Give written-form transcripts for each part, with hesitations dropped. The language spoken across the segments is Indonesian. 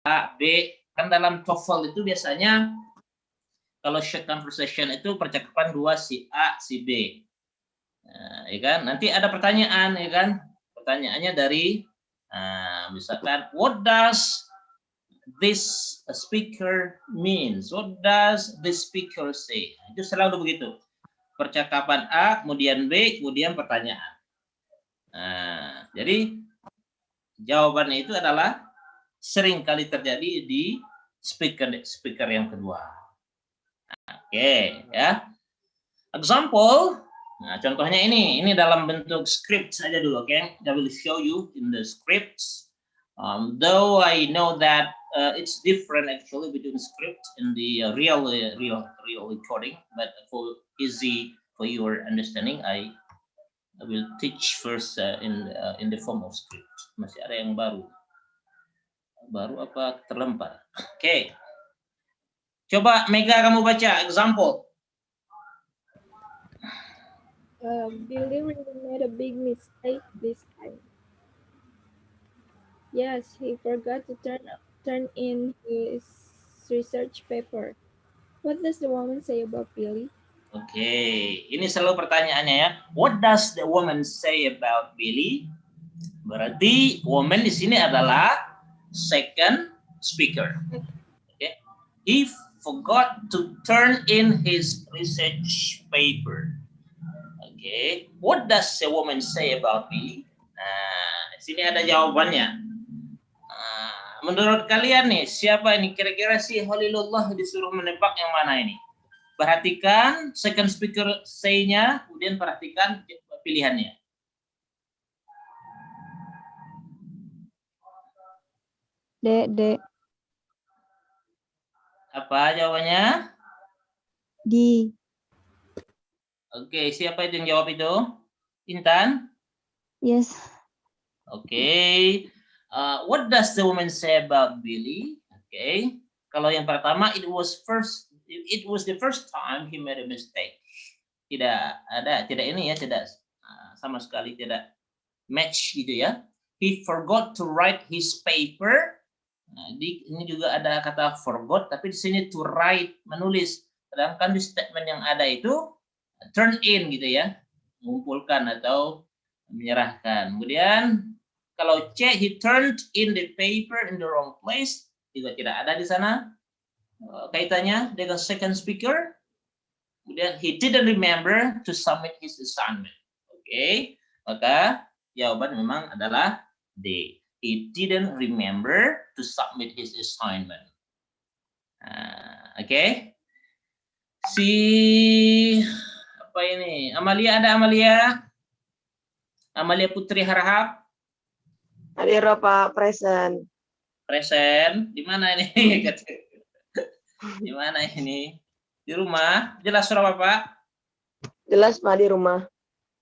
A, B. Kan dalam TOEFL itu biasanya kalau short conversation itu percakapan dua, si A, si B. Nah, ya kan? Nanti ada pertanyaan, ya kan? Pertanyaannya dari misalkan, what does this speaker means? What does this speaker say? Itu selalu begitu. Percakapan A, kemudian B, kemudian pertanyaan. Nah, jadi jawabannya itu adalah sering kali terjadi di speaker yang kedua. Oke, ya. Example. Nah, contohnya ini dalam bentuk script saja dulu, oke? I will show you in the scripts. Though I know that it's different actually between script and the real recording, but for easy for your understanding, I will teach first in the form of script. Masih ada yang baru apa terlempar? Oke. Coba Mega kamu baca example. Billy really made a big mistake this time. Yes, he forgot to turn in his research paper. What does the woman say about Billy? Oke, ini selalu pertanyaannya ya. What does the woman say about Billy? Berarti woman di sini adalah second speaker. Okay. He forgot to turn in his research paper. Okay. What does the woman say about Billy? Nah, di sini ada jawabannya. Menurut kalian nih, siapa ini kira-kira si Holilullah disuruh menebak yang mana ini? Perhatikan second speaker say-nya, kemudian perhatikan pilihannya. D. Apa jawabannya? D. Oke, siapa itu yang jawab itu? Intan? Yes. Oke. What does the woman say about Billy? Oke. Kalau yang pertama, it was the first time he made a mistake. Tidak ini ya, tidak sama sekali tidak match gitu ya. He forgot to write his paper. Nah, ini juga ada kata forgot, tapi di sini to write, menulis. Sedangkan di statement yang ada itu turn in gitu ya, mengumpulkan atau menyerahkan. Kemudian kalau C, he turned in the paper in the wrong place, juga tidak ada di sana kaitannya dengan second speaker. Kemudian he didn't remember to submit his assignment. Oke, maka jawaban memang adalah D. He didn't remember to submit his assignment. Oke. Si apa ini? Amalia, ada Amalia? Amalia Putri Harahap? Hadir Pak, present. Present. Di mana ini? Di mana ini? Di rumah? Jelas suara Bapak? Jelas Pak, di rumah.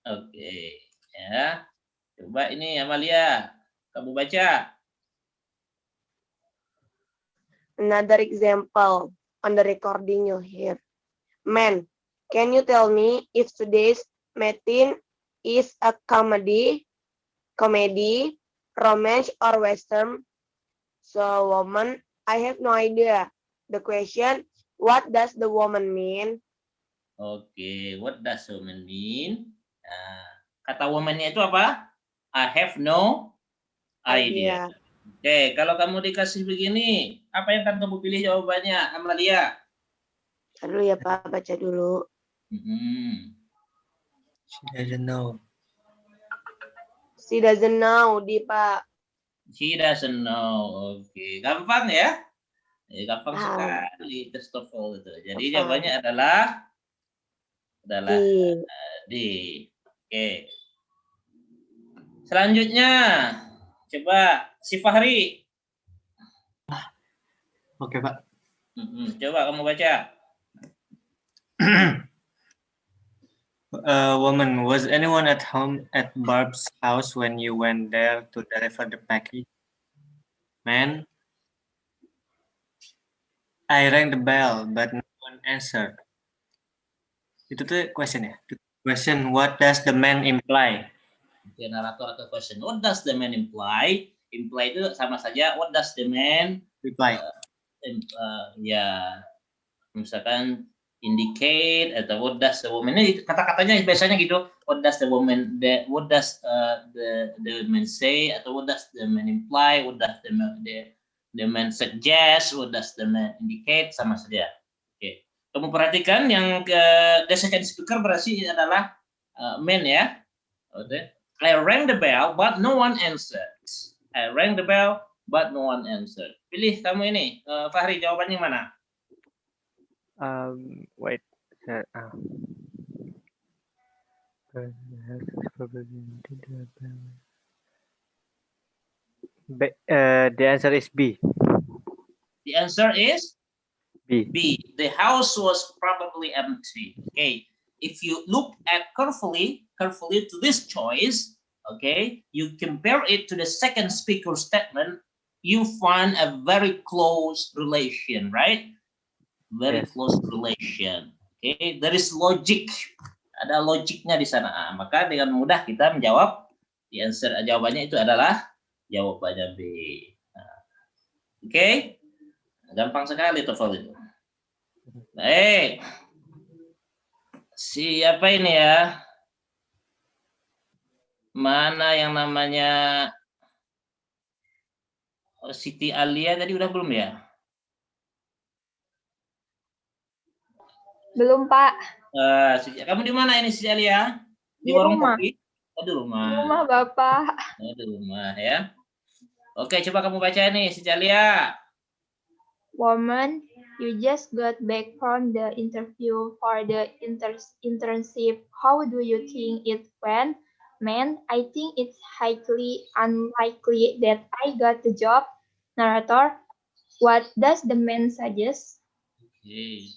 Oke. Ya. Coba ini Amalia, kamu baca. Another example on the recording you hear. Man, can you tell me if today's meeting is a comedy, romance, or western? So, woman, I have no idea. The question, what does the woman mean? Oke, what does woman mean? Kata woman-nya itu apa? I have no idea. Oke, kalau kamu dikasih begini, apa yang akan kamu pilih jawabannya, Amalia? Dulu ya Pak, baca dulu. She doesn't know. She doesn't know, di Pak. She doesn't know. Oke, gampang ya? Gampang sekali tes TOEFL itu. Jadi jawabannya adalah D. Oke. Selanjutnya, coba si Fahri. Oke, Pak. Coba kamu baca. Woman, was anyone at home at Barb's house when you went there to deliver the package? Man, I rang the bell, but no one answered. Itu tuh question ya? Question, what does the man imply? Narator atau question, what does the man imply? Imply itu sama saja. What does the man reply. ya misalkan indicate atau what does the woman, ini kata-katanya biasanya gitu. What does the woman the man say atau what does the man imply, what does the man suggest, what does the man indicate, sama saja. Oke. Kamu perhatikan yang ke the second speaker berarti adalah man ya. Okay. I rang the bell but no one answered. I rang the bell but no one answered. Pilih kamu ini, Fahri, jawabannya mana? Wait. The answer is B. The answer is B. B. The house was probably empty. Okay. If you look at carefully to this choice, okay, you compare it to the second speaker statement, you find a very close relation, right? Very Yes. close relation. Okay, there is logic. Ada logiknya di sana. Maka dengan mudah kita menjawab. The answer jawabannya itu adalah jawabannya B. Oke, gampang sekali TOEFL itu. Baik. Siapa ini ya? Mana yang namanya Siti Alia tadi udah belum ya? Belum, Pak. Kamu di mana ini Siti Alia? Di warung rumah. kopi? Oh, di rumah. Di rumah, Bapak. Oh, di rumah ya. Oke, coba kamu baca nih Siti Alia. Woman, you just got back from the interview for the internship. How do you think it went? Man, I think it's highly unlikely that I got the job. Narrator, what does the man suggest? Okay.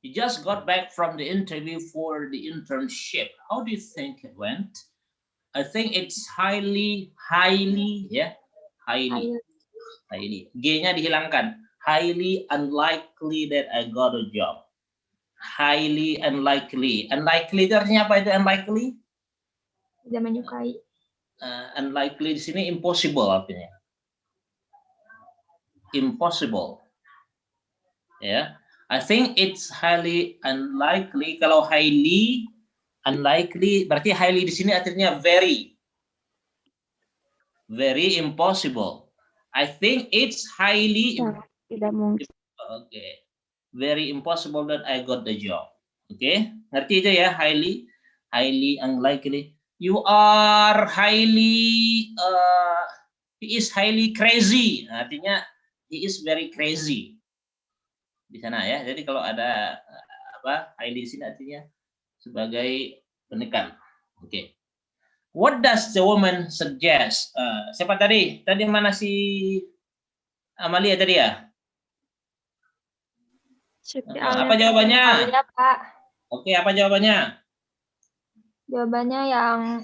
You just got back from the interview for the internship. How do you think it went? I think it's highly, ya. Highly. G-nya dihilangkan. Highly unlikely that I got a job. Highly unlikely. Unlikely itu artinya apa itu unlikely? Tidak menyukai. Unlikely di sini impossible artinya. Impossible. Ya. I think it's highly unlikely. Kalau highly unlikely berarti highly di sini artinya very. Very impossible. I think it's highly Tidak mungkin. okay. Very impossible that I got the job. Okay? Ngerti itu ya, highly unlikely. You are highly he is highly crazy. Artinya he is very crazy. Di sana ya. Jadi kalau ada highly di sini artinya sebagai penekan. Oke. What does the woman suggest? Siapa tadi? Tadi mana si Amalia tadi ya? Apa jawabannya? Ya, Pak. Oke, apa jawabannya? Jawabannya yang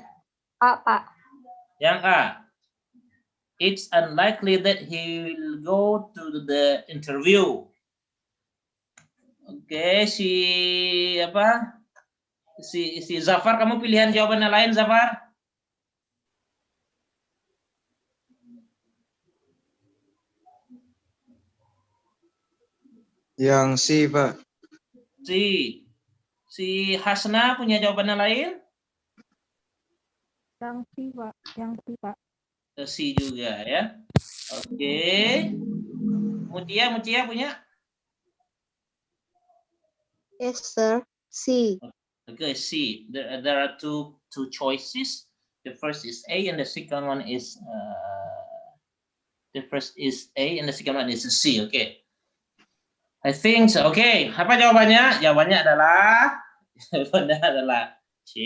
A, Pak. Yang A. It's unlikely that he will go to the interview. Oke, si Zafar, kamu pilihan jawabannya lain, Zafar? Yang C, Pak. Si Hasna punya jawabannya lain? Yang C, Pak. Yang C, Pak. C juga ya. Oke. Mutia punya? Yes, sir. C. Okay, C. There are two choices. The first is A, and the second one is A, and the second one is C. Okay. I think so. Okay. Apa jawabannya? Jawabannya adalah C,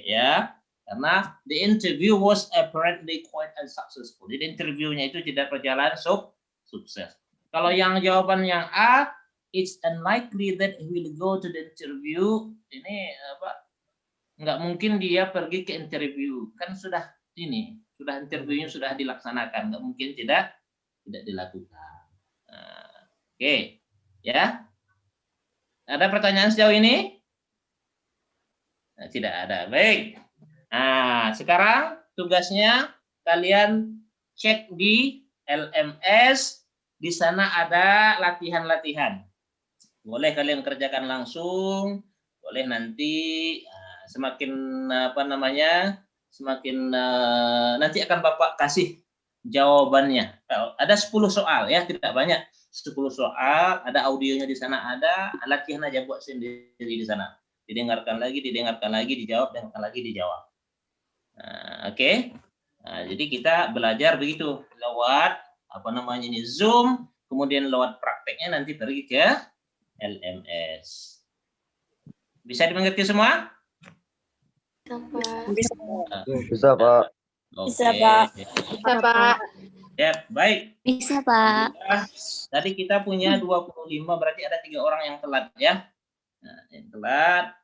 ya. Karena the interview was apparently quite unsuccessful. Jadi interviewnya itu tidak berjalan sukses. Kalau yang jawaban yang A, it's unlikely that he will go to the interview. Ini nggak mungkin dia pergi ke interview. Kan sudah interviewnya sudah dilaksanakan. Nggak mungkin tidak dilakukan. Oke. Ya. Ada pertanyaan sejauh ini? Tidak ada. Baik. Nah, sekarang tugasnya kalian cek di LMS, di sana ada latihan-latihan. Boleh kalian kerjakan langsung, boleh nanti semakin nanti akan Bapak kasih jawabannya. Ada 10 soal ya, tidak banyak. 10 soal, ada audionya di sana, ada latihan aja buat sendiri di sana. Didengarkan lagi, dijawab, dengarkan lagi, dijawab. Oke. Nah, jadi kita belajar begitu lewat Zoom, kemudian lewat prakteknya nanti pergi ke LMS. Bisa dimengerti semua? Bisa, Pak. Bisa, Pak. Bisa, Pak. Ya, baik. Bisa, Pak. Tadi kita punya 25, berarti ada 3 orang yang telat ya. Nah, yang telat.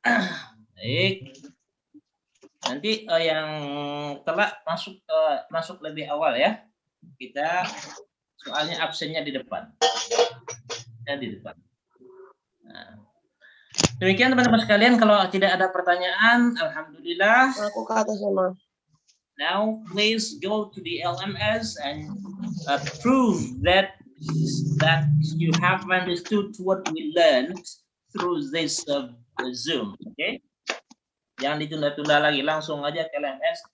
Baik. Nanti yang telat masuk lebih awal ya. Kita soalnya absennya di depan. Nah, demikian teman-teman sekalian, kalau tidak ada pertanyaan, alhamdulillah. Aku ke atas sama. Now, please go to the LMS and prove that you have understood what we learned through this Zoom. Okay? Jangan ditunda-tunda lagi, langsung aja ke LMS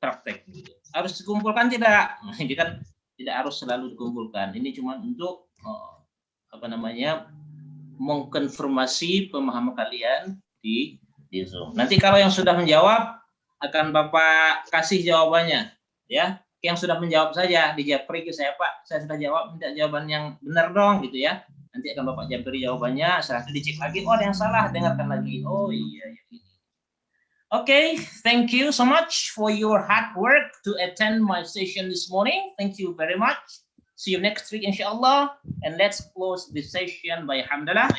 praktek. Harus dikumpulkan tidak? Ini kan tidak harus selalu dikumpulkan. Ini cuma untuk mengkonfirmasi pemahaman kalian di Zoom. Nanti kalau yang sudah menjawab akan Bapak kasih jawabannya, ya. Yang sudah menjawab saja dijawab ke saya, Pak. Saya sudah jawab, minta jawaban yang benar dong, gitu ya. Nanti akan Bapak japri jawabannya. Setelah itu dicek lagi, oh ada yang salah, dengarkan lagi. Oh iya. Okay, thank you so much for your hard work to attend my session this morning. Thank you very much. See you next week, inshallah. And let's close this session by alhamdulillah.